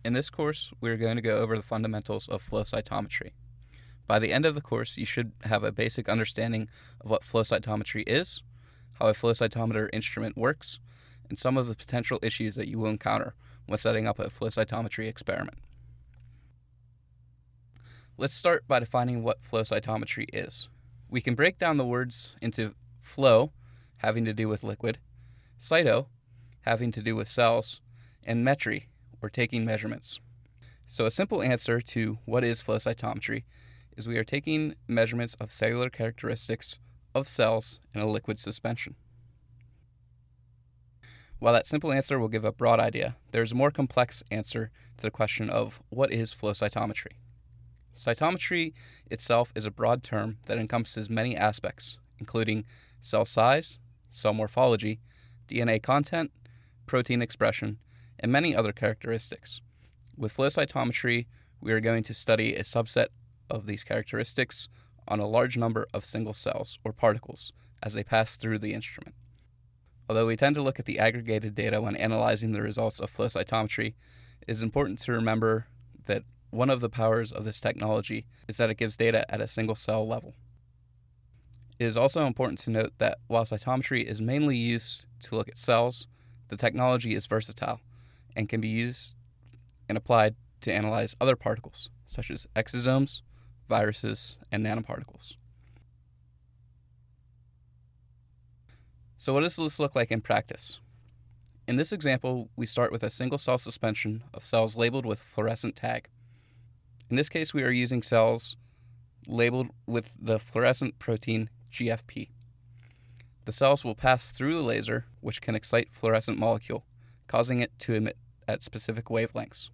In this course, we are going to go over the fundamentals of flow cytometry. By the end of the course, you should have a basic understanding of what flow cytometry is, how a flow cytometer instrument works, and some of the potential issues that you will encounter when setting up a flow cytometry experiment. Let's start by defining what flow cytometry is. We can break down the words into flow, having to do with liquid, cyto, having to do with cells, and metry, or taking measurements. So a simple answer to what is flow cytometry is we are taking measurements of cellular characteristics of cells in a liquid suspension. While that simple answer will give a broad idea, there's a more complex answer to the question of what is flow cytometry. Cytometry itself is a broad term that encompasses many aspects, including cell size, cell morphology, DNA content, protein expression, and many other characteristics. With flow cytometry, we are going to study a subset of these characteristics on a large number of single cells or particles as they pass through the instrument. Although we tend to look at the aggregated data when analyzing the results of flow cytometry, it is important to remember that one of the powers of this technology is that it gives data at a single cell level. It is also important to note that while cytometry is mainly used to look at cells, the technology is versatile and can be used and applied to analyze other particles, such as exosomes, viruses, and nanoparticles. So what does this look like in practice? In this example, we start with a single cell suspension of cells labeled with fluorescent tag. In this case, we are using cells labeled with the fluorescent protein GFP. The cells will pass through the laser, which can excite fluorescent molecule, causing it to emit at specific wavelengths.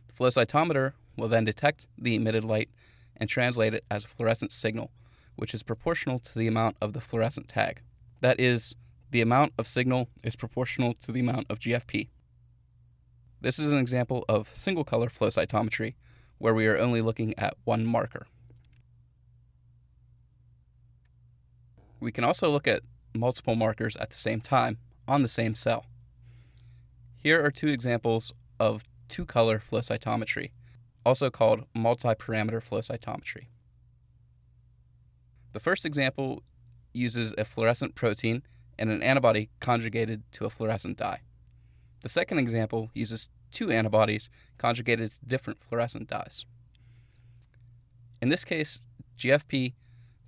The flow cytometer will then detect the emitted light and translate it as a fluorescent signal, which is proportional to the amount of the fluorescent tag. That is, the amount of signal is proportional to the amount of GFP. This is an example of single color flow cytometry, where we are only looking at one marker. We can also look at multiple markers at the same time on the same cell. Here are two examples of two-color flow cytometry, also called multi-parameter flow cytometry. The first example uses a fluorescent protein and an antibody conjugated to a fluorescent dye. The second example uses two antibodies conjugated to different fluorescent dyes. In this case, GFP,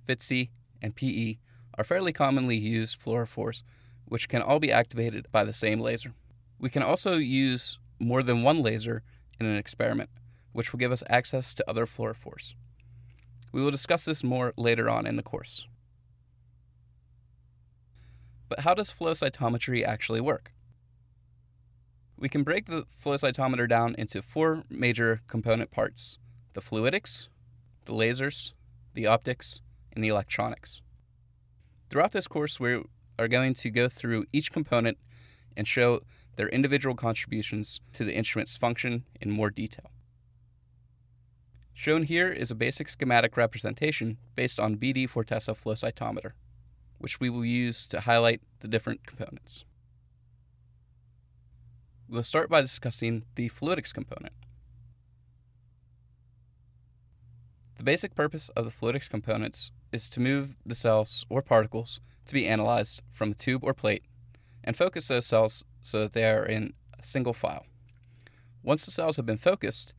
FITC, and PE are fairly commonly used fluorophores, which can all be activated by the same laser. We can also use more than one laser in an experiment, which will give us access to other fluorophores. We will discuss this more later on in the course. But how does flow cytometry actually work? We can break the flow cytometer down into four major component parts: the fluidics, the lasers, the optics, and the electronics. Throughout this course, we are going to go through each component and show their individual contributions to the instrument's function in more detail. Shown here is a basic schematic representation based on BD Fortessa flow cytometer, which we will use to highlight the different components. We'll start by discussing the fluidics component. The basic purpose of the fluidics components is to move the cells or particles to be analyzed from the tube or plate and focus those cells so that they are in a single file. Once the cells have been focused,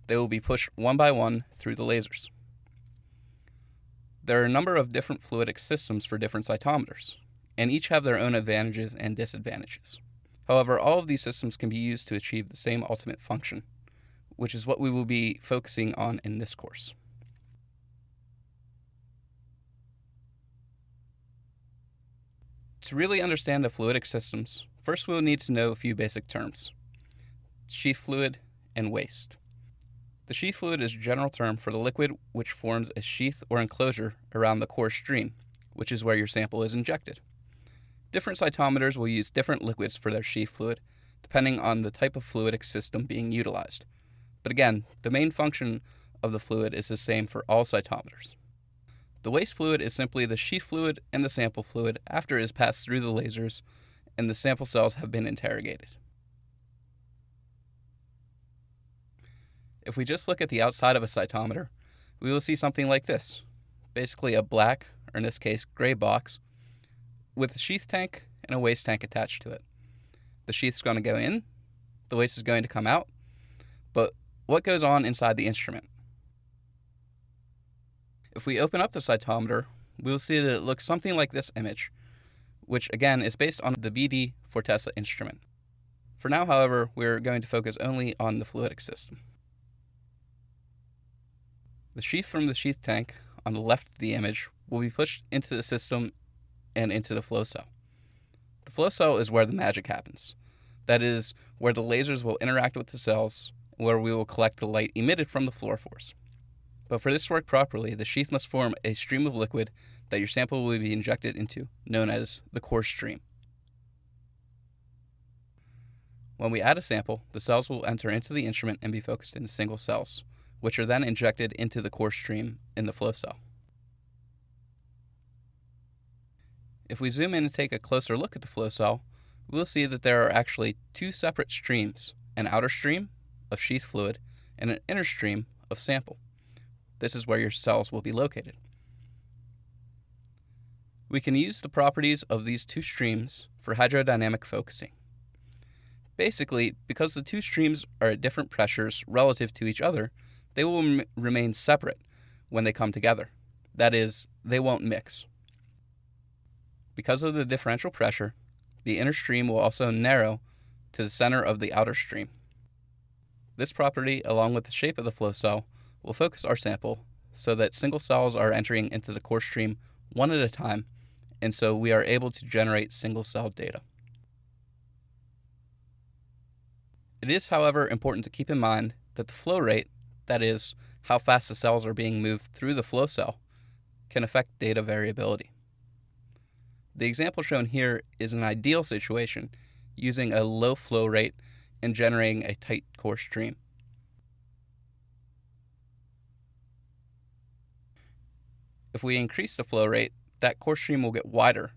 they will be pushed one by one through the lasers. There are a number of different fluidic systems for different cytometers, and each have their own advantages and disadvantages. However, all of these systems can be used to achieve the same ultimate function, which is what we will be focusing on in this course. To really understand the fluidic systems, first we'll need to know a few basic terms: sheath fluid and waste. The sheath fluid is a general term for the liquid which forms a sheath or enclosure around the core stream, which is where your sample is injected. Different cytometers will use different liquids for their sheath fluid, depending on the type of fluidic system being utilized. But again, the main function of the fluid is the same for all cytometers. The waste fluid is simply the sheath fluid and the sample fluid after it has passed through the lasers and the sample cells have been interrogated. If we just look at the outside of a cytometer, we will see something like this. Basically a black, or in this case, gray box with a sheath tank and a waste tank attached to it. The sheath is going to go in, the waste is going to come out, but what goes on inside the instrument? If we open up the cytometer, we will see that it looks something like this image, which again is based on the BD Fortessa instrument. For now, however, we're going to focus only on the fluidic system. The sheath from the sheath tank on the left of the image will be pushed into the system and into the flow cell. The flow cell is where the magic happens. That is, where the lasers will interact with the cells, where we will collect the light emitted from the fluorophores. But for this to work properly, the sheath must form a stream of liquid that your sample will be injected into, known as the core stream. When we add a sample, the cells will enter into the instrument and be focused into single cells, which are then injected into the core stream in the flow cell. If we zoom in and take a closer look at the flow cell, we'll see that there are actually two separate streams, an outer stream of sheath fluid and an inner stream of sample. This is where your cells will be located. We can use the properties of these two streams for hydrodynamic focusing. Basically, because the two streams are at different pressures relative to each other, they will remain separate when they come together. That is, they won't mix. Because of the differential pressure, the inner stream will also narrow to the center of the outer stream. This property, along with the shape of the flow cell, will focus our sample so that single cells are entering into the core stream one at a time, and so we are able to generate single cell data. It is, however, important to keep in mind that the flow rate, that is, how fast the cells are being moved through the flow cell, can affect data variability. The example shown here is an ideal situation using a low flow rate and generating a tight core stream. If we increase the flow rate, that core stream will get wider,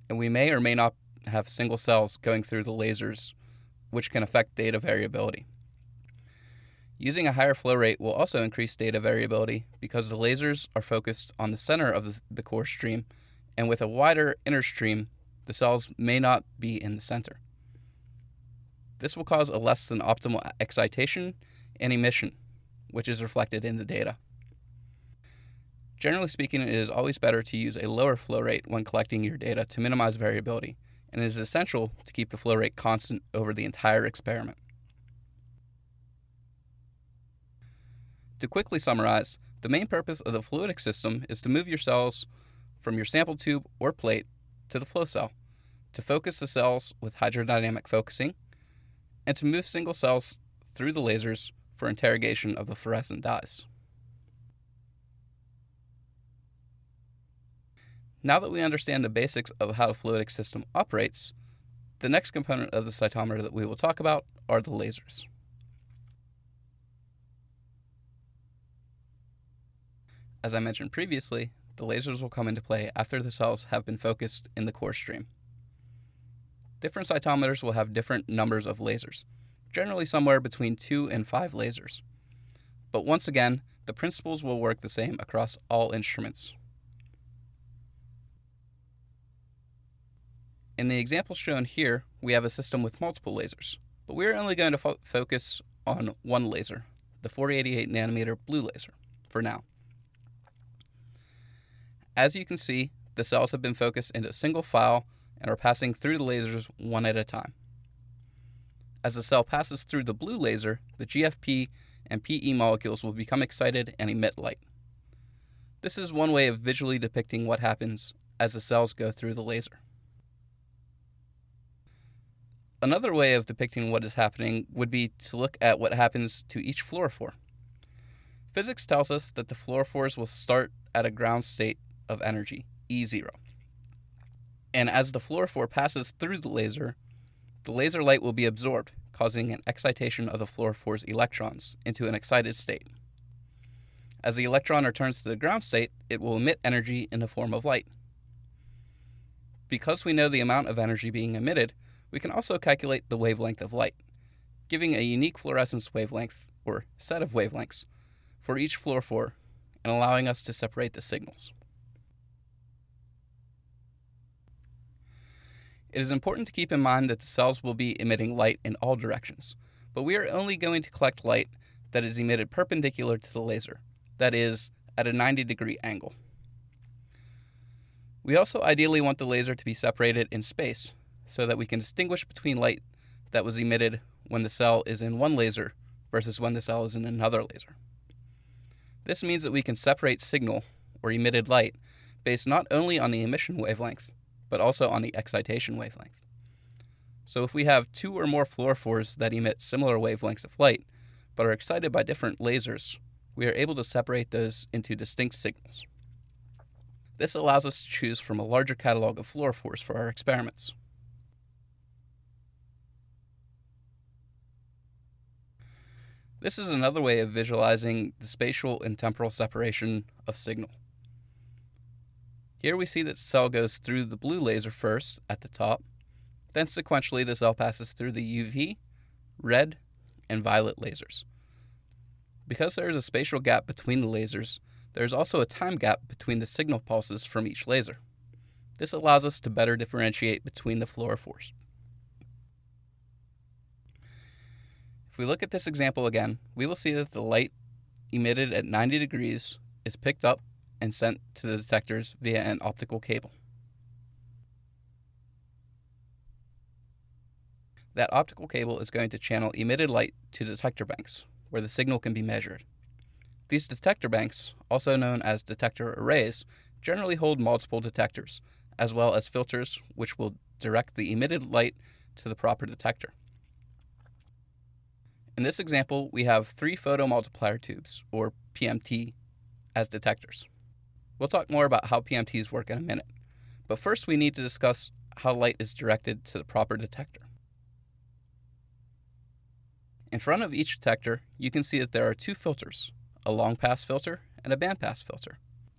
and we may or may not have single cells going through the lasers, which can affect data variability. Using a higher flow rate will also increase data variability because the lasers are focused on the center of the core stream, and with a wider inner stream, the cells may not be in the center. This will cause a less than optimal excitation and emission, which is reflected in the data. Generally speaking, it is always better to use a lower flow rate when collecting your data to minimize variability, and it is essential to keep the flow rate constant over the entire experiment. To quickly summarize, the main purpose of the fluidic system is to move your cells from your sample tube or plate to the flow cell, to focus the cells with hydrodynamic focusing, and to move single cells through the lasers for interrogation of the fluorescent dyes. Now that we understand the basics of how the fluidic system operates, the next component of the cytometer that we will talk about are the lasers. As I mentioned previously, the lasers will come into play after the cells have been focused in the core stream. Different cytometers will have different numbers of lasers, generally somewhere between 2 and 5 lasers. But once again, the principles will work the same across all instruments. In the example shown here, we have a system with multiple lasers, but we're only going to focus on one laser, the 488 nanometer blue laser, for now. As you can see, the cells have been focused into a single file and are passing through the lasers one at a time. As the cell passes through the blue laser, the GFP and PE molecules will become excited and emit light. This is one way of visually depicting what happens as the cells go through the laser. Another way of depicting what is happening would be to look at what happens to each fluorophore. Physics tells us that the fluorophores will start at a ground state of energy, E0. And as the fluorophore passes through the laser light will be absorbed, causing an excitation of the fluorophore's electrons into an excited state. As the electron returns to the ground state, it will emit energy in the form of light. Because we know the amount of energy being emitted, we can also calculate the wavelength of light, giving a unique fluorescence wavelength, or set of wavelengths, for each fluorophore and allowing us to separate the signals. It is important to keep in mind that the cells will be emitting light in all directions, but we are only going to collect light that is emitted perpendicular to the laser, that is, at a 90-degree angle. We also ideally want the laser to be separated in space so that we can distinguish between light that was emitted when the cell is in one laser versus when the cell is in another laser. This means that we can separate signal or emitted light based not only on the emission wavelength, but also on the excitation wavelength. So if we have two or more fluorophores that emit similar wavelengths of light, but are excited by different lasers, we are able to separate those into distinct signals. This allows us to choose from a larger catalog of fluorophores for our experiments. This is another way of visualizing the spatial and temporal separation of signal. Here we see that the cell goes through the blue laser first at the top, then sequentially the cell passes through the UV, red, and violet lasers. Because there is a spatial gap between the lasers, there is also a time gap between the signal pulses from each laser. This allows us to better differentiate between the fluorophores. If we look at this example again, we will see that the light emitted at 90 degrees is picked up and sent to the detectors via an optical cable. That optical cable is going to channel emitted light to detector banks, where the signal can be measured. These detector banks, also known as detector arrays, generally hold multiple detectors, as well as filters which will direct the emitted light to the proper detector. In this example, we have 3 photomultiplier tubes, or PMT, as detectors. We'll talk more about how PMTs work in a minute, but first we need to discuss how light is directed to the proper detector. In front of each detector, you can see that there are 2 filters, a long-pass filter and a bandpass filter.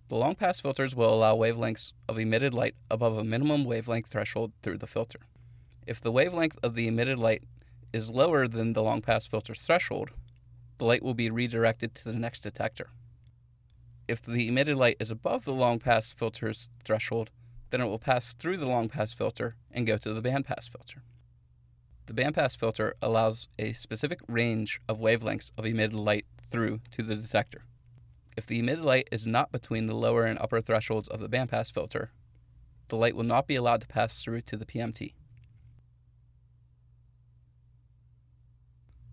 The long-pass filters will allow wavelengths of emitted light above a minimum wavelength threshold through the filter. If the wavelength of the emitted light is lower than the long-pass filter's threshold, the light will be redirected to the next detector. If the emitted light is above the long-pass filter's threshold, then it will pass through the long-pass filter and go to the bandpass filter. The bandpass filter allows a specific range of wavelengths of emitted light through to the detector. If the emitted light is not between the lower and upper thresholds of the bandpass filter, the light will not be allowed to pass through to the PMT.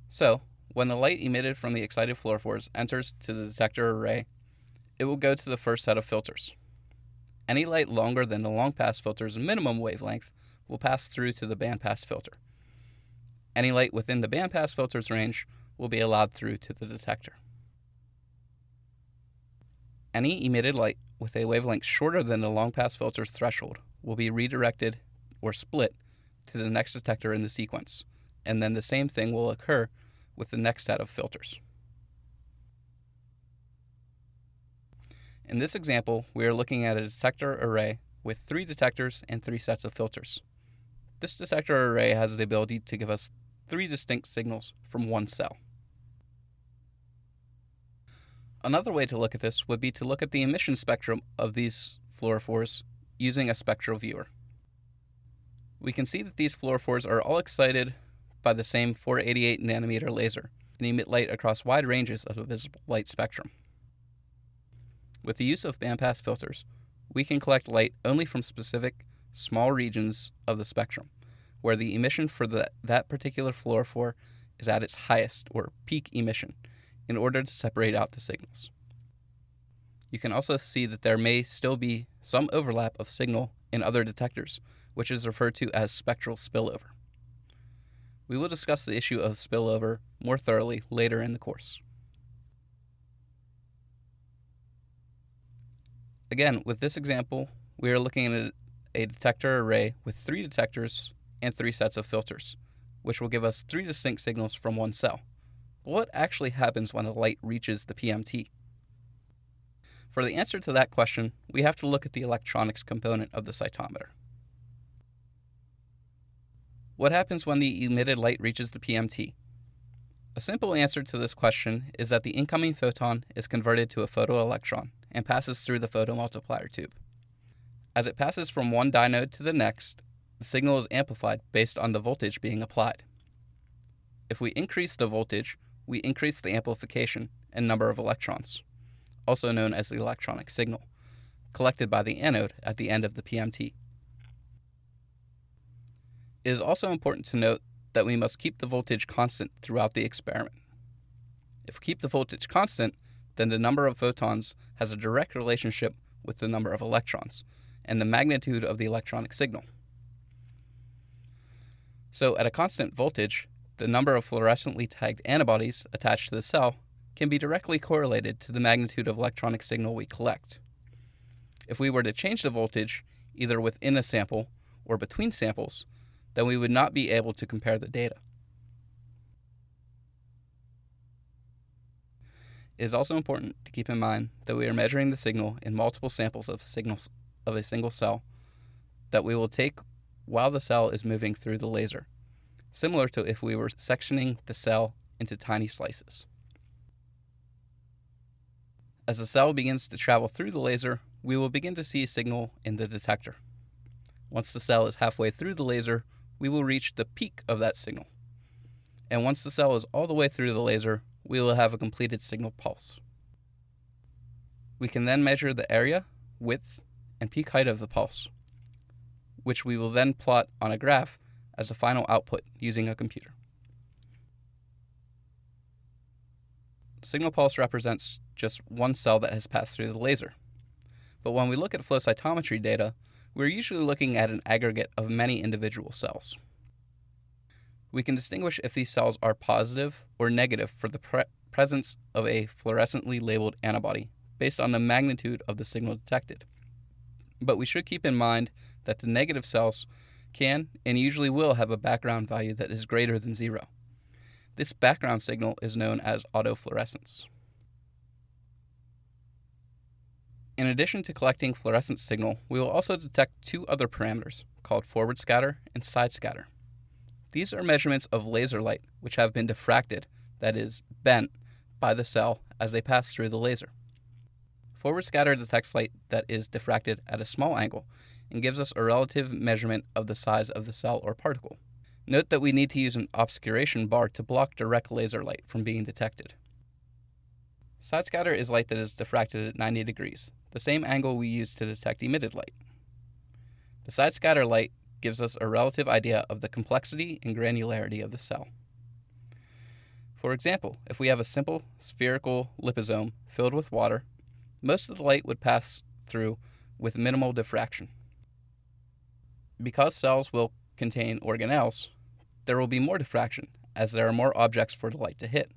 So, when the light emitted from the excited fluorophores enters to the detector array, it will go to the first set of filters. Any light longer than the long-pass filter's minimum wavelength will pass through to the bandpass filter. Any light within the bandpass filter's range will be allowed through to the detector. Any emitted light with a wavelength shorter than the long-pass filter's threshold will be redirected or split to the next detector in the sequence, and then the same thing will occur with the next set of filters. In this example, we are looking at a detector array with 3 detectors and 3 sets of filters. This detector array has the ability to give us 3 distinct signals from one cell. Another way to look at this would be to look at the emission spectrum of these fluorophores using a spectral viewer. We can see that these fluorophores are all excited by the same 488 nanometer laser and emit light across wide ranges of the visible light spectrum. With the use of bandpass filters, we can collect light only from specific small regions of the spectrum, where the emission for that particular fluorophore is at its highest, or peak emission, in order to separate out the signals. You can also see that there may still be some overlap of signal in other detectors, which is referred to as spectral spillover. We will discuss the issue of spillover more thoroughly later in the course. Again, with this example, we are looking at a detector array with 3 detectors and 3 sets of filters, which will give us 3 distinct signals from one cell. But what actually happens when the light reaches the PMT? For the answer to that question, we have to look at the electronics component of the cytometer. What happens when the emitted light reaches the PMT? A simple answer to this question is that the incoming photon is converted to a photoelectron and passes through the photomultiplier tube. As it passes from one dynode to the next, the signal is amplified based on the voltage being applied. If we increase the voltage, we increase the amplification and number of electrons, also known as the electronic signal, collected by the anode at the end of the PMT. It is also important to note that we must keep the voltage constant throughout the experiment. If we keep the voltage constant, then the number of photons has a direct relationship with the number of electrons and the magnitude of the electronic signal. So at a constant voltage, the number of fluorescently tagged antibodies attached to the cell can be directly correlated to the magnitude of electronic signal we collect. If we were to change the voltage, either within a sample or between samples, then we would not be able to compare the data. It is also important to keep in mind that we are measuring the signal in multiple samples of a single cell that we will take while the cell is moving through the laser, similar to if we were sectioning the cell into tiny slices. As the cell begins to travel through the laser, we will begin to see a signal in the detector. Once the cell is halfway through the laser, we will reach the peak of that signal. And once the cell is all the way through the laser, we will have a completed signal pulse. We can then measure the area, width, and peak height of the pulse, which we will then plot on a graph as a final output using a computer. Signal pulse represents just one cell that has passed through the laser. But when we look at flow cytometry data, we're usually looking at an aggregate of many individual cells. We can distinguish if these cells are positive or negative for the presence of a fluorescently labeled antibody based on the magnitude of the signal detected. But we should keep in mind that the negative cells can and usually will have a background value that is greater than 0. This background signal is known as autofluorescence. In addition to collecting fluorescence signal, we will also detect two other parameters called forward scatter and side scatter. These are measurements of laser light which have been diffracted, that is, bent, by the cell as they pass through the laser. Forward scatter detects light that is diffracted at a small angle and gives us a relative measurement of the size of the cell or particle. Note that we need to use an obscuration bar to block direct laser light from being detected. Side scatter is light that is diffracted at 90 degrees, the same angle we use to detect emitted light. The side scatter light gives us a relative idea of the complexity and granularity of the cell. For example, if we have a simple spherical liposome filled with water, most of the light would pass through with minimal diffraction. Because cells will contain organelles, there will be more diffraction as there are more objects for the light to hit.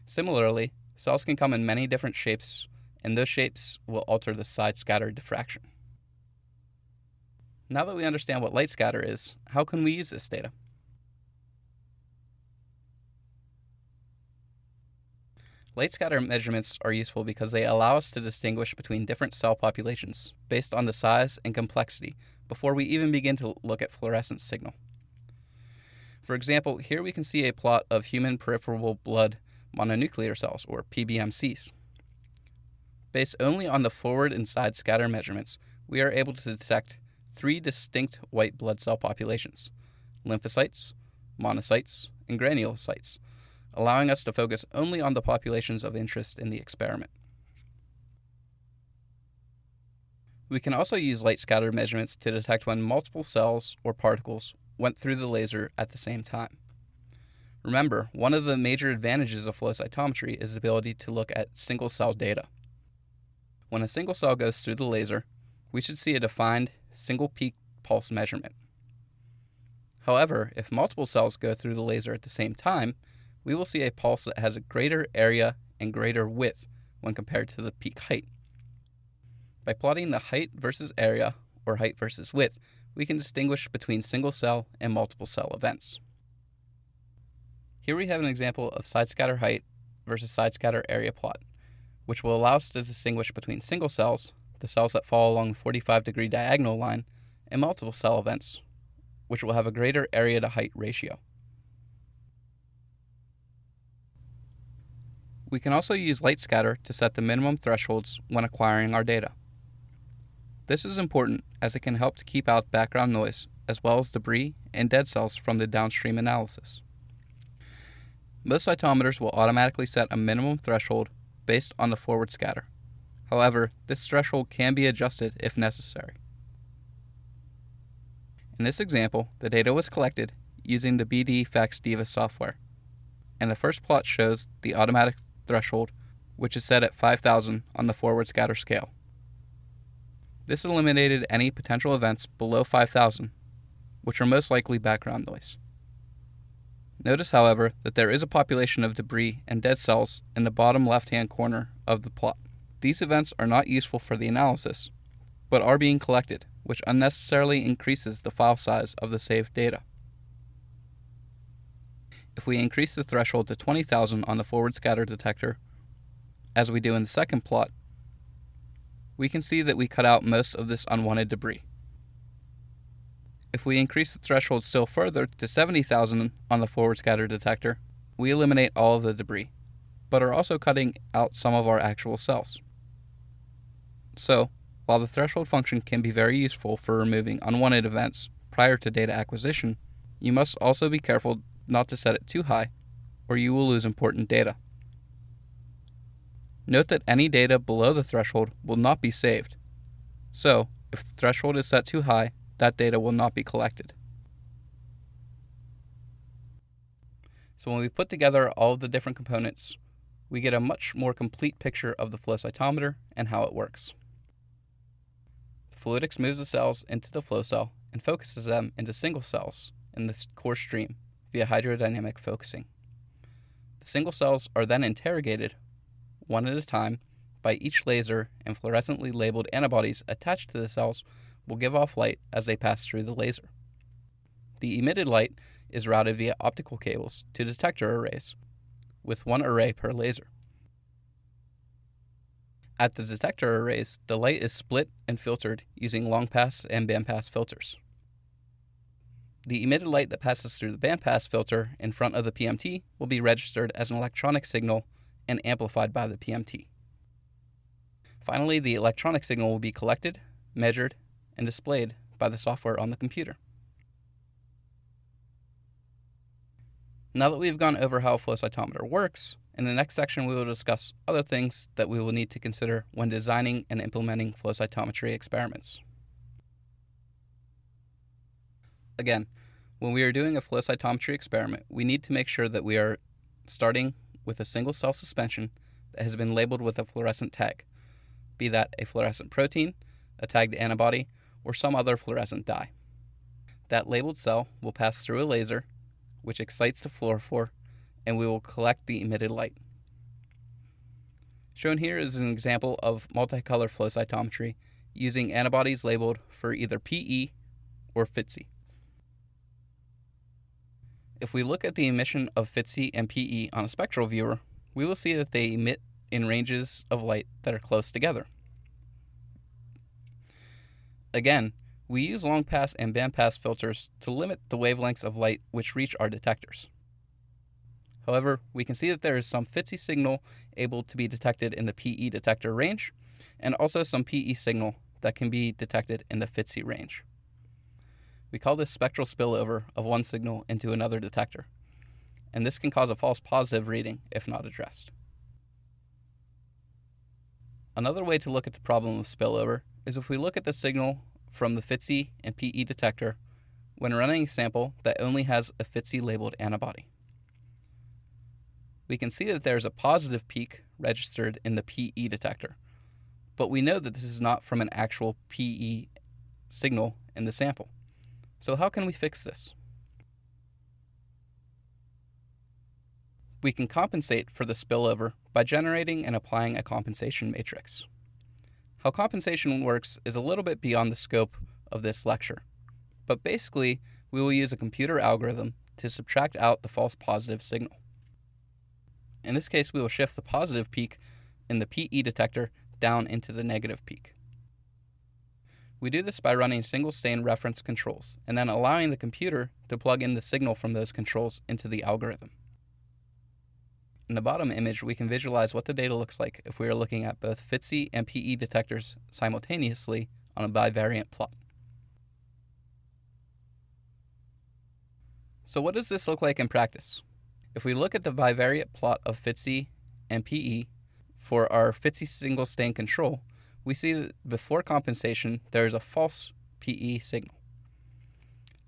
Similarly, cells can come in many different shapes, and those shapes will alter the side scatter diffraction. Now that we understand what light scatter is, how can we use this data? Light scatter measurements are useful because they allow us to distinguish between different cell populations based on the size and complexity before we even begin to look at fluorescence signal. For example, here we can see a plot of human peripheral blood mononuclear cells, or PBMCs. Based only on the forward and side scatter measurements, we are able to detect 3 distinct white blood cell populations: lymphocytes, monocytes, and granulocytes, allowing us to focus only on the populations of interest in the experiment. We can also use light scatter measurements to detect when multiple cells or particles went through the laser at the same time. Remember, one of the major advantages of flow cytometry is the ability to look at single cell data. When a single cell goes through the laser, we should see a defined single peak pulse measurement. However, if multiple cells go through the laser at the same time, we will see a pulse that has a greater area and greater width when compared to the peak height. By plotting the height versus area, or height versus width, we can distinguish between single cell and multiple cell events. Here we have an example of side scatter height versus side scatter area plot, which will allow us to distinguish between single cells, the cells that fall along the 45-degree diagonal line, and multiple cell events, which will have a greater area to height ratio. We can also use light scatter to set the minimum thresholds when acquiring our data. This is important as it can help to keep out background noise as well as debris and dead cells from the downstream analysis. Most cytometers will automatically set a minimum threshold based on the forward scatter. However, this threshold can be adjusted if necessary. In this example, the data was collected using the BD FACS-DIVA software, and the first plot shows the automatic threshold, which is set at 5,000 on the forward scatter scale. This eliminated any potential events below 5,000, which are most likely background noise. Notice, however, that there is a population of debris and dead cells in the bottom left-hand corner of the plot. These events are not useful for the analysis, but are being collected, which unnecessarily increases the file size of the saved data. If we increase the threshold to 20,000 on the forward scatter detector, as we do in the second plot, we can see that we cut out most of this unwanted debris. If we increase the threshold still further to 70,000 on the forward scatter detector, we eliminate all of the debris, but are also cutting out some of our actual cells. So, while the threshold function can be very useful for removing unwanted events prior to data acquisition, you must also be careful not to set it too high, or you will lose important data. Note that any data below the threshold will not be saved. So, if the threshold is set too high, that data will not be collected. So when we put together all of the different components, we get a much more complete picture of the flow cytometer and how it works. The fluidics moves the cells into the flow cell and focuses them into single cells in the core stream via hydrodynamic focusing. The single cells are then interrogated, one at a time, by each laser, and fluorescently labeled antibodies attached to the cells will give off light as they pass through the laser. The emitted light is routed via optical cables to detector arrays, with one array per laser. At the detector arrays, the light is split and filtered using long-pass and bandpass filters. The emitted light that passes through the bandpass filter in front of the PMT will be registered as an electronic signal and amplified by the PMT. Finally, the electronic signal will be collected, measured, and displayed by the software on the computer. Now that we've gone over how a flow cytometer works, in the next section we will discuss other things that we will need to consider when designing and implementing flow cytometry experiments. Again, when we are doing a flow cytometry experiment, we need to make sure that we are starting with a single cell suspension that has been labeled with a fluorescent tag, be that a fluorescent protein, a tagged antibody, or some other fluorescent dye. That labeled cell will pass through a laser, which excites the fluorophore, and we will collect the emitted light. Shown here is an example of multicolor flow cytometry using antibodies labeled for either PE or FITC. If we look at the emission of FITC and PE on a spectral viewer, we will see that they emit in ranges of light that are close together. Again, we use long-pass and bandpass filters to limit the wavelengths of light which reach our detectors. However, we can see that there is some FITC signal able to be detected in the PE detector range, and also some PE signal that can be detected in the FITC range. We call this spectral spillover of one signal into another detector, and this can cause a false positive reading if not addressed. Another way to look at the problem of spillover is if we look at the signal from the FITC and PE detector when running a sample that only has a FITC labeled antibody. We can see that there is a positive peak registered in the PE detector, but we know that this is not from an actual PE signal in the sample. So how can we fix this? We can compensate for the spillover by generating and applying a compensation matrix. How compensation works is a little bit beyond the scope of this lecture, but basically we will use a computer algorithm to subtract out the false positive signal. In this case, we will shift the positive peak in the PE detector down into the negative peak. We do this by running single stain reference controls and then allowing the computer to plug in the signal from those controls into the algorithm. In the bottom image, we can visualize what the data looks like if we are looking at both FITC and PE detectors simultaneously on a bivariate plot. So what does this look like in practice? If we look at the bivariate plot of FITC and PE for our FITC single stain control, we see that before compensation, there is a false PE signal.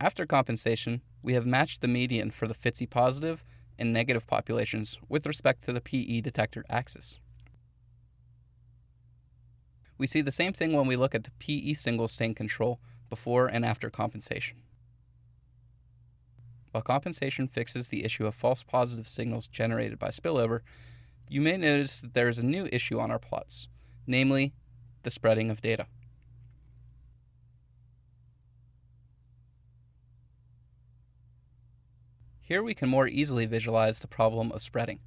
After compensation, we have matched the median for the FITC positive and negative populations with respect to the PE detector axis. We see the same thing when we look at the PE single stain control before and after compensation. While compensation fixes the issue of false positive signals generated by spillover, you may notice that there is a new issue on our plots, namely the spreading of data. Here we can more easily visualize the problem of spreading.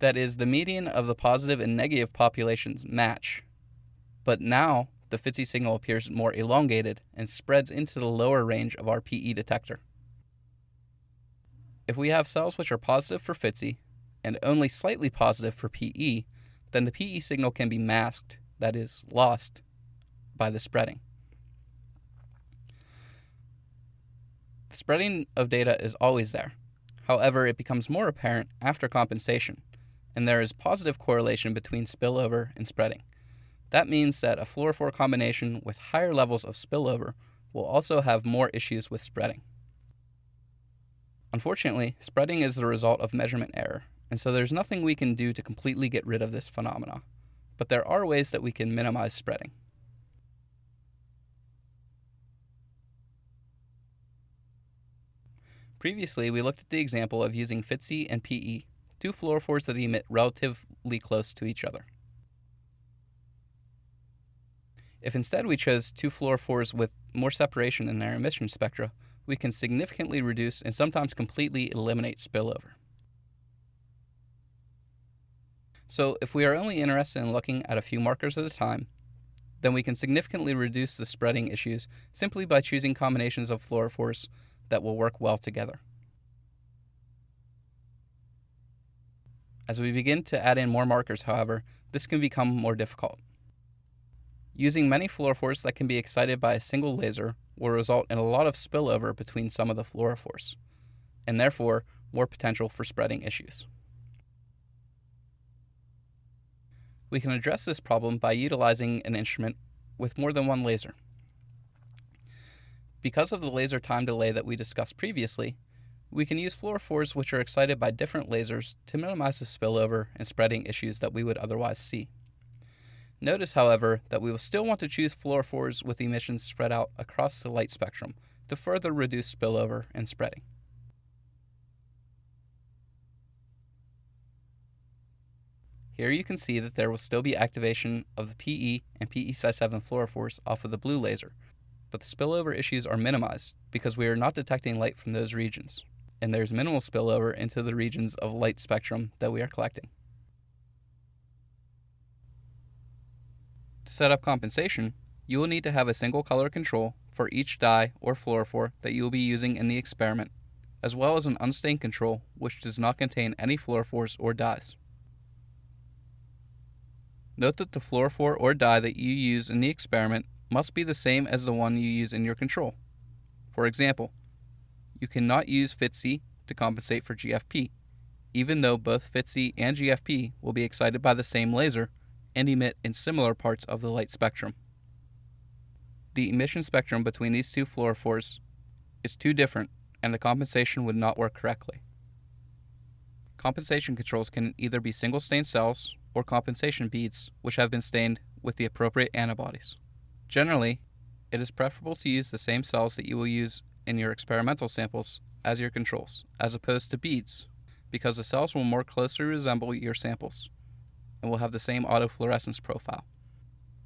That is, the median of the positive and negative populations match, but now the FITC signal appears more elongated and spreads into the lower range of our PE detector. If we have cells which are positive for FITC and only slightly positive for PE, then the PE signal can be masked, that is, lost, by the spreading. The spreading of data is always there. However, it becomes more apparent after compensation, and there is positive correlation between spillover and spreading. That means that a fluorophore combination with higher levels of spillover will also have more issues with spreading. Unfortunately, spreading is the result of measurement error, and so there's nothing we can do to completely get rid of this phenomena, but there are ways that we can minimize spreading. Previously, we looked at the example of using FITC and PE, two fluorophores that emit relatively close to each other. If instead we chose two fluorophores with more separation in their emission spectra, we can significantly reduce and sometimes completely eliminate spillover. So if we are only interested in looking at a few markers at a time, then we can significantly reduce the spreading issues simply by choosing combinations of fluorophores that will work well together. As we begin to add in more markers, however, this can become more difficult. Using many fluorophores that can be excited by a single laser will result in a lot of spillover between some of the fluorophores, and therefore more potential for spreading issues. We can address this problem by utilizing an instrument with more than one laser. Because of the laser time delay that we discussed previously, we can use fluorophores which are excited by different lasers to minimize the spillover and spreading issues that we would otherwise see. Notice, however, that we will still want to choose fluorophores with emissions spread out across the light spectrum to further reduce spillover and spreading. Here you can see that there will still be activation of the PE and PE-Cy7 fluorophores off of the blue laser, but the spillover issues are minimized because we are not detecting light from those regions, and there is minimal spillover into the regions of light spectrum that we are collecting. To set up compensation, you will need to have a single color control for each dye or fluorophore that you will be using in the experiment, as well as an unstained control which does not contain any fluorophores or dyes. Note that the fluorophore or dye that you use in the experiment must be the same as the one you use in your control. For example, you cannot use FITC to compensate for GFP, even though both FITC and GFP will be excited by the same laser and emit in similar parts of the light spectrum. The emission spectrum between these two fluorophores is too different, and the compensation would not work correctly. Compensation controls can either be single stain cells or compensation beads which have been stained with the appropriate antibodies. Generally, it is preferable to use the same cells that you will use in your experimental samples as your controls, as opposed to beads, because the cells will more closely resemble your samples and will have the same autofluorescence profile.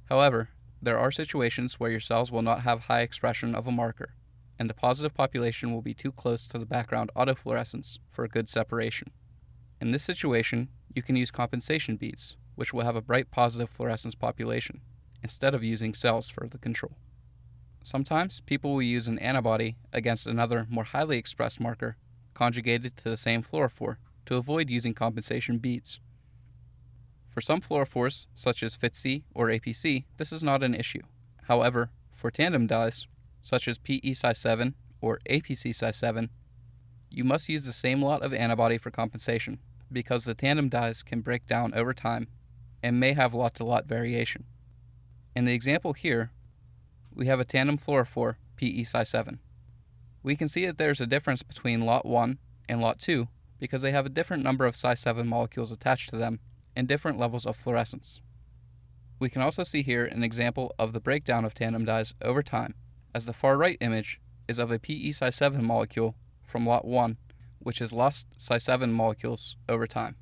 However, there are situations where your cells will not have high expression of a marker, and the positive population will be too close to the background autofluorescence for a good separation. In this situation, you can use compensation beads, which will have a bright positive fluorescence population, instead of using cells for the control. Sometimes people will use an antibody against another more highly expressed marker conjugated to the same fluorophore to avoid using compensation beads. For some fluorophores, such as FTSE or APC, this is not an issue. However, for tandem dyes, such as PE size 7 or APC size 7, you must use the same lot of antibody for compensation, because the tandem dyes can break down over time and may have lot-to-lot variation. In the example here, we have a tandem fluorophore PE size 7. We can see that there's a difference between lot 1 and lot 2 because they have a different number of size 7 molecules attached to them and different levels of fluorescence. We can also see here an example of the breakdown of tandem dyes over time, as the far right image is of a PE size 7 molecule from lot 1, which has lost size 7 molecules over time.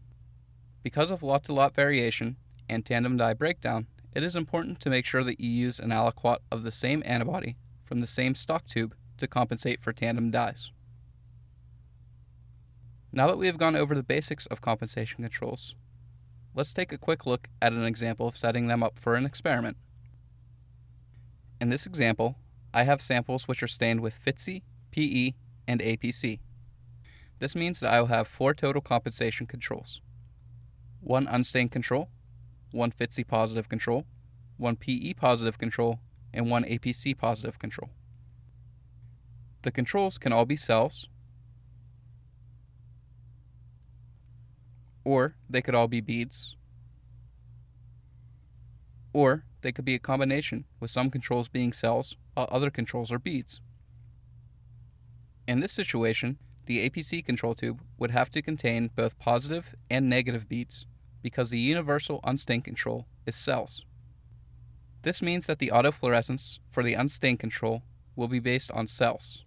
Because of lot-to-lot variation and tandem dye breakdown, it is important to make sure that you use an aliquot of the same antibody from the same stock tube to compensate for tandem dyes. Now that we have gone over the basics of compensation controls, let's take a quick look at an example of setting them up for an experiment. In this example, I have samples which are stained with FTSE, PE, and APC. This means that I will have 4 total compensation controls. 1 unstained control, 1 FTSE positive control, 1 PE positive control, and 1 APC positive control. The controls can all be cells, or they could all be beads, or they could be a combination with some controls being cells while other controls are beads. In this situation, the APC control tube would have to contain both positive and negative beads because the universal unstained control is cells. This means that the autofluorescence for the unstained control will be based on cells,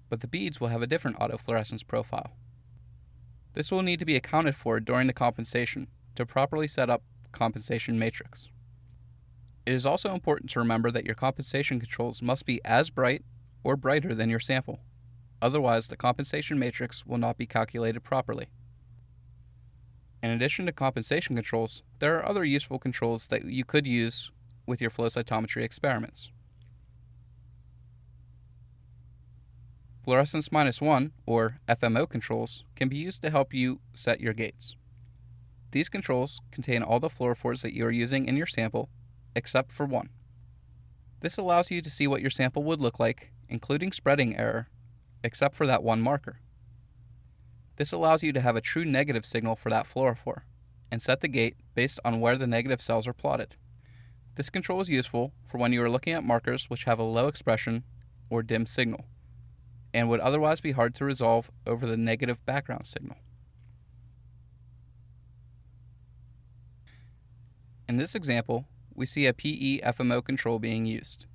but the beads will have a different autofluorescence profile. This will need to be accounted for during the compensation to properly set up the compensation matrix. It is also important to remember that your compensation controls must be as bright or brighter than your sample. Otherwise, the compensation matrix will not be calculated properly. In addition to compensation controls, there are other useful controls that you could use with your flow cytometry experiments. Fluorescence -1, or FMO controls, can be used to help you set your gates. These controls contain all the fluorophores that you are using in your sample, except for one. This allows you to see what your sample would look like, including spreading error, except for that one marker. This allows you to have a true negative signal for that fluorophore, and set the gate based on where the negative cells are plotted. This control is useful for when you are looking at markers which have a low expression or dim signal, and would otherwise be hard to resolve over the negative background signal. In this example, we see a PE FMO control being used.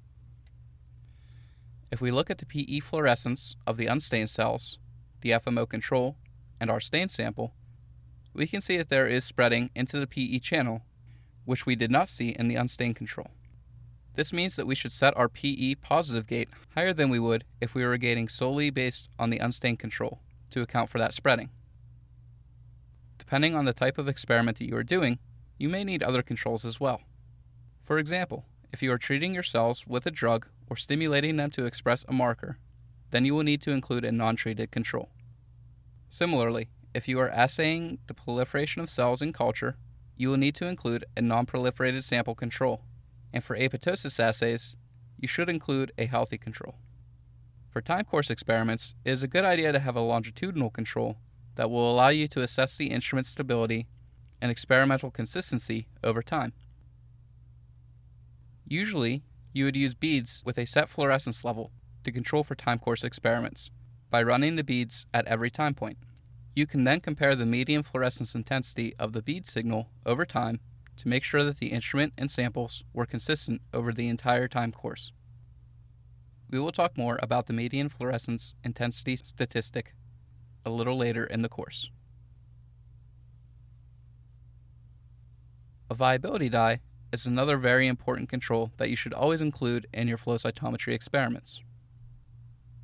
If we look at the PE fluorescence of the unstained cells, the FMO control, and our stained sample, we can see that there is spreading into the PE channel, which we did not see in the unstained control. This means that we should set our PE positive gate higher than we would if we were gating solely based on the unstained control to account for that spreading. Depending on the type of experiment that you are doing, you may need other controls as well. For example, if you are treating your cells with a drug or stimulating them to express a marker, then you will need to include a non-treated control. Similarly, if you are assaying the proliferation of cells in culture, you will need to include a non-proliferated sample control. And for apoptosis assays, you should include a healthy control. For time course experiments, it is a good idea to have a longitudinal control that will allow you to assess the instrument stability and experimental consistency over time. Usually, you would use beads with a set fluorescence level to control for time course experiments by running the beads at every time point. You can then compare the median fluorescence intensity of the bead signal over time to make sure that the instrument and samples were consistent over the entire time course. We will talk more about the median fluorescence intensity statistic a little later in the course. A viability dye is another very important control that you should always include in your flow cytometry experiments.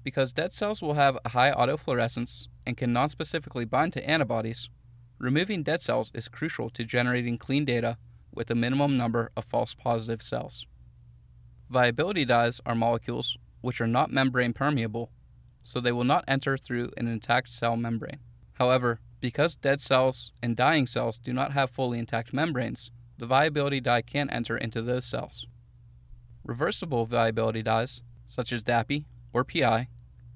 Because dead cells will have a high autofluorescence and can non-specifically bind to antibodies, removing dead cells is crucial to generating clean data with a minimum number of false positive cells. Viability dyes are molecules which are not membrane permeable, so they will not enter through an intact cell membrane. However, Because dead cells and dying cells do not have fully intact membranes, the viability dye can't enter into those cells. Reversible viability dyes, such as DAPI or PI,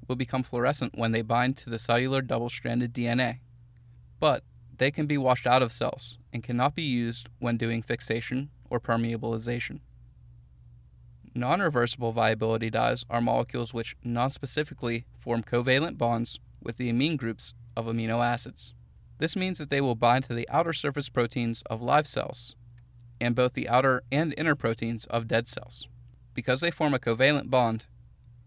will become fluorescent when they bind to the cellular double-stranded DNA, but they can be washed out of cells and cannot be used when doing fixation or permeabilization. Non-reversible viability dyes are molecules which non-specifically form covalent bonds with the amine groups of amino acids. This means that they will bind to the outer surface proteins of live cells and both the outer and inner proteins of dead cells. Because they form a covalent bond,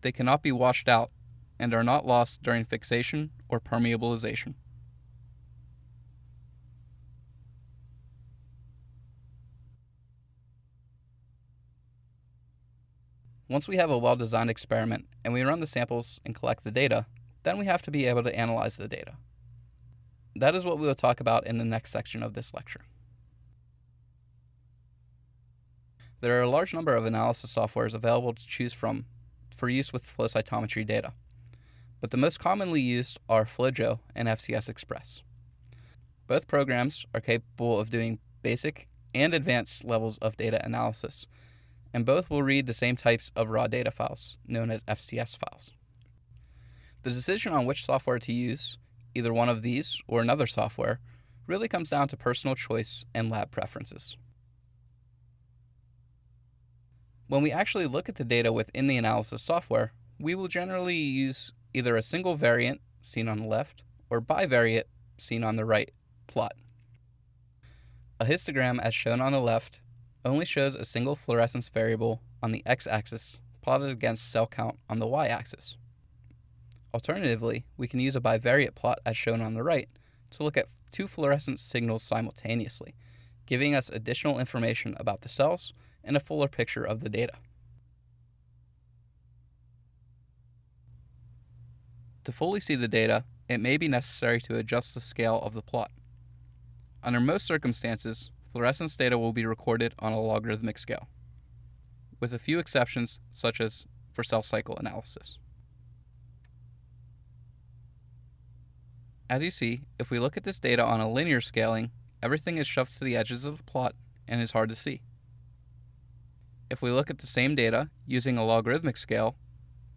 they cannot be washed out and are not lost during fixation or permeabilization. Once we have a well-designed experiment and we run the samples and collect the data, then we have to be able to analyze the data. That is what we will talk about in the next section of this lecture. There are a large number of analysis softwares available to choose from for use with flow cytometry data, but the most commonly used are FlowJo and FCS Express. Both programs are capable of doing basic and advanced levels of data analysis, and both will read the same types of raw data files, known as FCS files. The decision on which software to use, either one of these or another software, really comes down to personal choice and lab preferences. When we actually look at the data within the analysis software, we will generally use either a single variant, seen on the left, or bivariate, seen on the right, plot. A histogram, as shown on the left, only shows a single fluorescence variable on the x-axis plotted against cell count on the y-axis. Alternatively, we can use a bivariate plot, as shown on the right, to look at two fluorescence signals simultaneously, giving us additional information about the cells and a fuller picture of the data. To fully see the data, it may be necessary to adjust the scale of the plot. Under most circumstances, fluorescence data will be recorded on a logarithmic scale, with a few exceptions, such as for cell cycle analysis. As you see, if we look at this data on a linear scaling, everything is shoved to the edges of the plot and is hard to see. If we look at the same data using a logarithmic scale,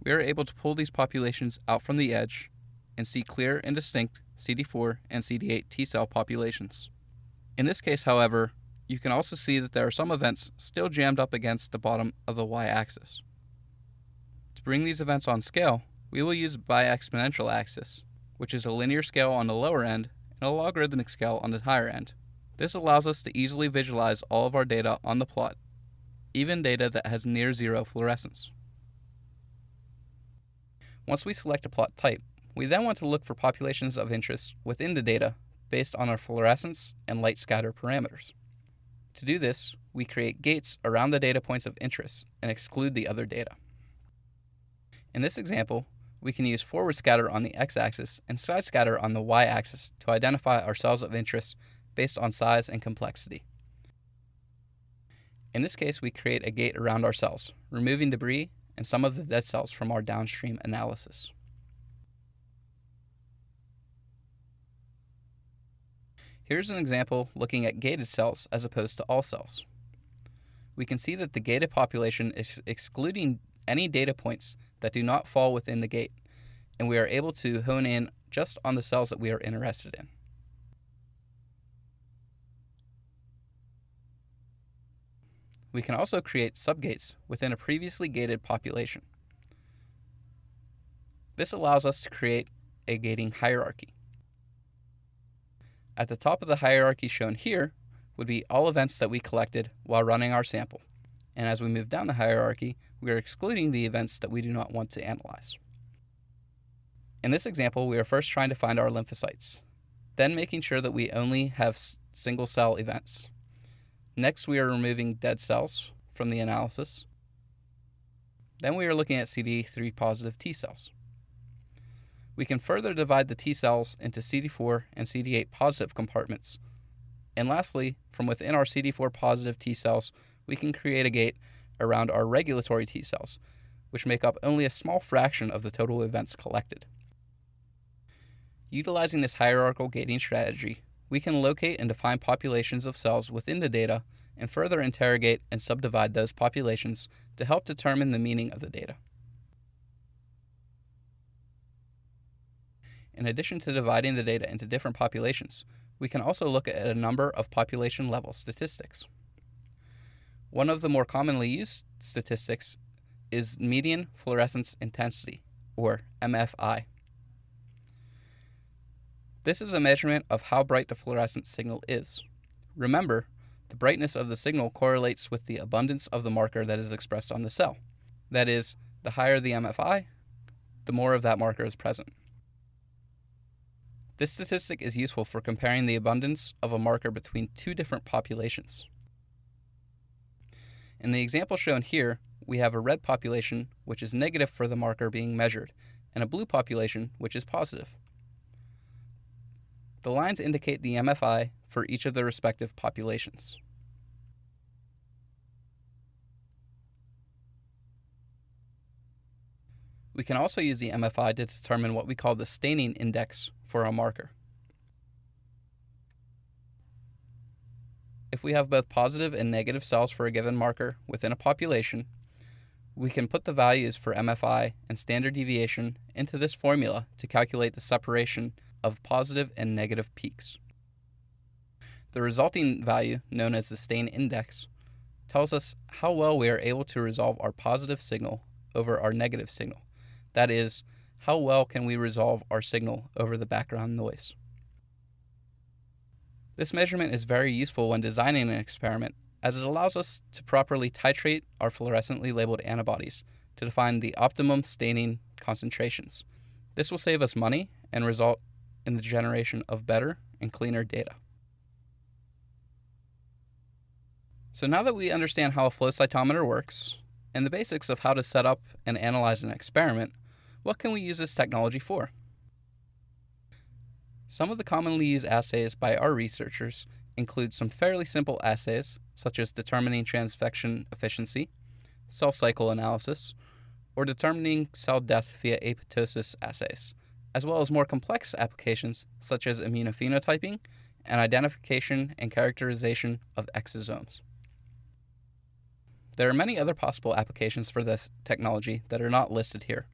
we are able to pull these populations out from the edge and see clear and distinct CD4 and CD8 T cell populations. In this case, however, you can also see that there are some events still jammed up against the bottom of the y-axis. To bring these events on scale, we will use bi-exponential axis, which is a linear scale on the lower end and a logarithmic scale on the higher end. This allows us to easily visualize all of our data on the plot, even data that has near zero fluorescence. Once we select a plot type, we then want to look for populations of interest within the data based on our fluorescence and light scatter parameters. To do this, we create gates around the data points of interest and exclude the other data. In this example, we can use forward scatter on the x-axis and side scatter on the y-axis to identify our cells of interest based on size and complexity. In this case, we create a gate around our cells, removing debris and some of the dead cells from our downstream analysis. Here's an example looking at gated cells as opposed to all cells. We can see that the gated population is excluding any data points that do not fall within the gate, and we are able to hone in just on the cells that we are interested in. We can also create subgates within a previously gated population. This allows us to create a gating hierarchy. At the top of the hierarchy shown here would be all events that we collected while running our sample, and as we move down the hierarchy, we are excluding the events that we do not want to analyze. In this example, we are first trying to find our lymphocytes, then making sure that we only have single cell events. Next, we are removing dead cells from the analysis. Then we are looking at CD3 positive T cells. We can further divide the T cells into CD4 and CD8 positive compartments. And lastly, from within our CD4 positive T cells, we can create a gate around our regulatory T cells, which make up only a small fraction of the total events collected. Utilizing this hierarchical gating strategy, we can locate and define populations of cells within the data and further interrogate and subdivide those populations to help determine the meaning of the data. In addition to dividing the data into different populations, we can also look at a number of population-level statistics. One of the more commonly used statistics is median fluorescence intensity, or MFI. This is a measurement of how bright the fluorescent signal is. Remember, the brightness of the signal correlates with the abundance of the marker that is expressed on the cell. That is, the higher the MFI, the more of that marker is present. This statistic is useful for comparing the abundance of a marker between two different populations. In the example shown here, we have a red population, which is negative for the marker being measured, and a blue population, which is positive. The lines indicate the MFI for each of the respective populations. We can also use the MFI to determine what we call the staining index for a marker. If we have both positive and negative cells for a given marker within a population, we can put the values for MFI and standard deviation into this formula to calculate the separation of positive and negative peaks. The resulting value, known as the stain index, tells us how well we are able to resolve our positive signal over our negative signal. That is, how well can we resolve our signal over the background noise. This measurement is very useful when designing an experiment, as it allows us to properly titrate our fluorescently labeled antibodies to define the optimum staining concentrations. This will save us money and result in the generation of better and cleaner data. So now that we understand how a flow cytometer works and the basics of how to set up and analyze an experiment, what can we use this technology for? Some of the commonly used assays by our researchers include some fairly simple assays, such as determining transfection efficiency, cell cycle analysis, or determining cell death via apoptosis assays, as well as more complex applications such as immunophenotyping and identification and characterization of exosomes. There are many other possible applications for this technology that are not listed here,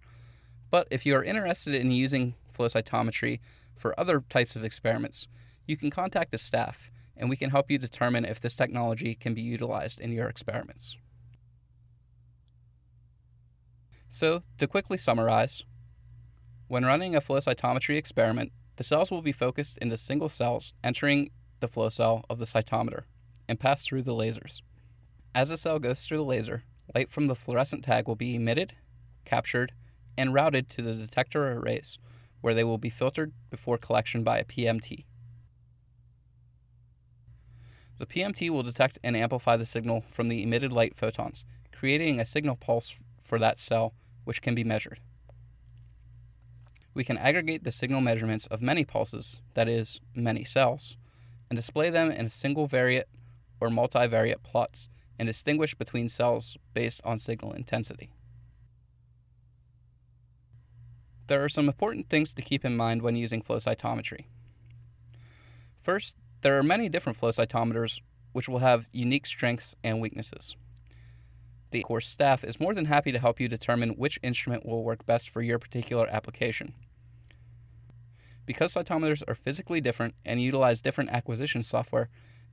but if you are interested in using flow cytometry for other types of experiments, you can contact the staff and we can help you determine if this technology can be utilized in your experiments. So, to quickly summarize, when running a flow cytometry experiment, the cells will be focused into single cells entering the flow cell of the cytometer and pass through the lasers. As the cell goes through the laser, light from the fluorescent tag will be emitted, captured, and routed to the detector arrays, where they will be filtered before collection by a PMT. The PMT will detect and amplify the signal from the emitted light photons, creating a signal pulse for that cell, which can be measured. We can aggregate the signal measurements of many pulses, that is, many cells, and display them in single variate or multivariate plots and distinguish between cells based on signal intensity. There are some important things to keep in mind when using flow cytometry. First, there are many different flow cytometers which will have unique strengths and weaknesses. The course staff is more than happy to help you determine which instrument will work best for your particular application. Because cytometers are physically different and utilize different acquisition software,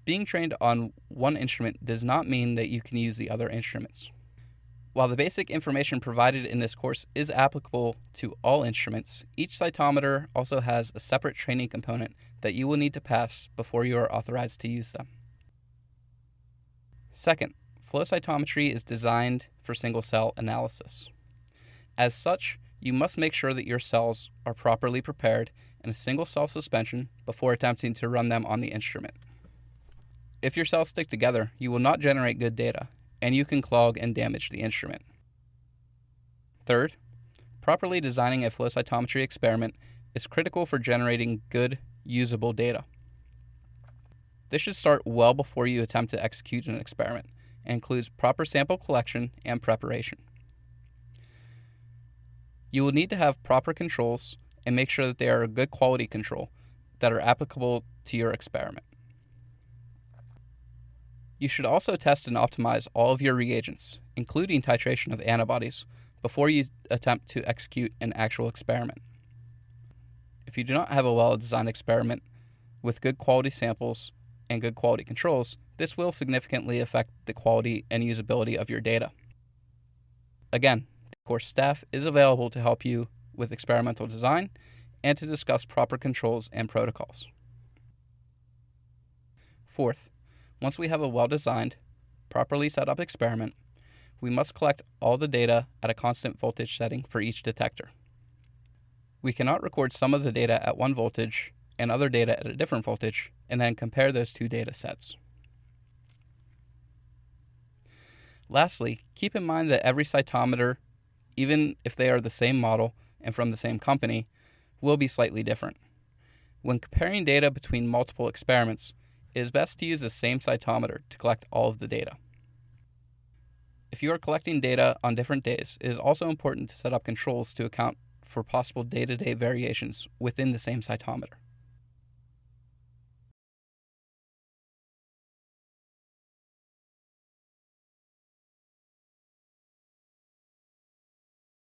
being trained on one instrument does not mean that you can use the other instruments. While the basic information provided in this course is applicable to all instruments, each cytometer also has a separate training component that you will need to pass before you are authorized to use them. Second, flow cytometry is designed for single-cell analysis. As such, you must make sure that your cells are properly prepared in a single-cell suspension before attempting to run them on the instrument. If your cells stick together, you will not generate good data, and you can clog and damage the instrument. Third, properly designing a flow cytometry experiment is critical for generating good, usable data. This should start well before you attempt to execute an experiment and includes proper sample collection and preparation. You will need to have proper controls and make sure that they are a good quality control that are applicable to your experiment. You should also test and optimize all of your reagents, including titration of antibodies, before you attempt to execute an actual experiment. If you do not have a well-designed experiment with good quality samples and good quality controls, this will significantly affect the quality and usability of your data. Again, the course staff is available to help you with experimental design and to discuss proper controls and protocols. Fourth, once we have a well-designed, properly set up experiment, we must collect all the data at a constant voltage setting for each detector. We cannot record some of the data at one voltage and other data at a different voltage and then compare those two data sets. Lastly, keep in mind that every cytometer, even if they are the same model and from the same company, will be slightly different. When comparing data between multiple experiments, it is best to use the same cytometer to collect all of the data. If you are collecting data on different days, it is also important to set up controls to account for possible day-to-day variations within the same cytometer.